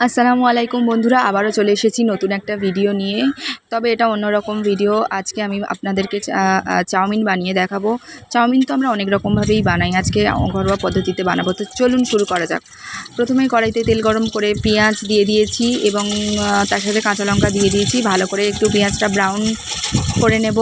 আসসালামু আলাইকুম বন্ধুরা, আবারও চলে এসেছি নতুন একটা ভিডিও নিয়ে। তবে এটা অন্যরকম ভিডিও। আজকে আমি আপনাদেরকে চাউমিন বানিয়ে দেখাবো। চাউমিন তো আমরা অনেক রকমভাবেই বানাই, আজকে ঘরোয়া পদ্ধতিতে বানাবো। তো চলুন শুরু করা যাক। প্রথমেই কড়াইতে তেল গরম করে পেঁয়াজ দিয়ে দিয়েছি এবং তার সাথে কাঁচা লঙ্কা দিয়ে দিয়েছি। ভালো করে একটু পেঁয়াজটা ব্রাউন করে নেব।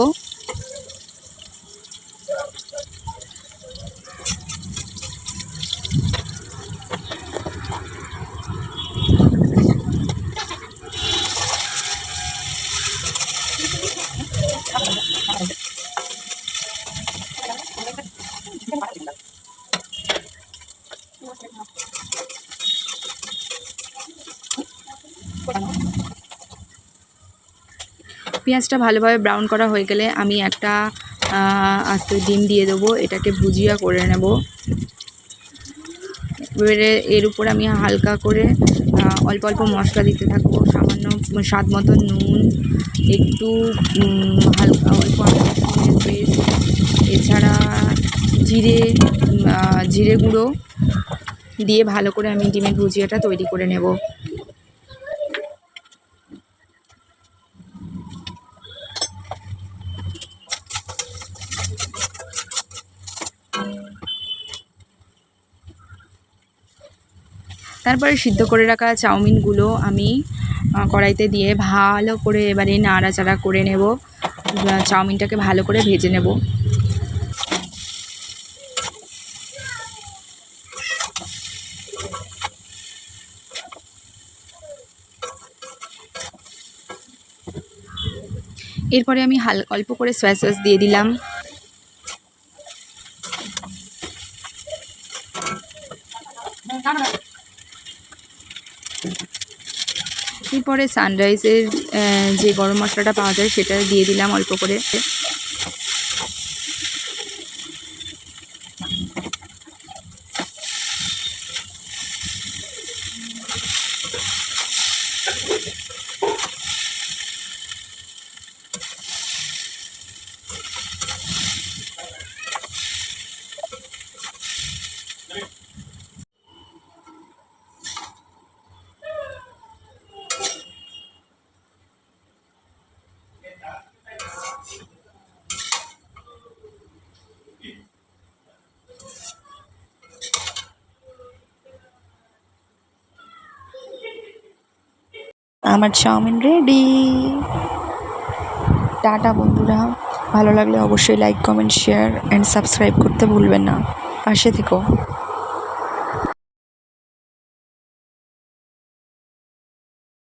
পেঁয়াজটা ভালোভাবে ব্রাউন করা হয়ে গেলে আমি একটা আস্ত ডিম দিয়ে দেবো। এটাকে ভুজিয়া করে নেব। এবারে এর উপর আমি হালকা করে অল্প অল্প মশলা দিতে থাকবো। সামান্য স্বাদ মতো নুন, একটু হালকা অল্প রসুনের পেস্ট, এছাড়া জিরে গুঁড়ো দিয়ে ভালো করে আমি ডিমের ভুজিয়াটা তৈরি করে নেব। তারপরে সিদ্ধ করে রাখা চাউমিনগুলো আমি কড়াইতে দিয়ে ভালো করে এবারে নাড়াচাড়া করে নেব। চাউমিনটাকে ভালো করে ভেজে নেব। এরপরে আমি অল্প করে সয়া সস দিয়ে দিলাম। এরপরে সানরাইজের যে গরম মশলাটা পাওয়া যায় সেটা দিয়ে দিলাম অল্প করে। আমার চাউমিন রেডি। টাটা বন্ধুরা, ভালো লাগলে অবশ্যই like, comment, share and subscribe করতে ভুলবেন না। পাশে থেকো।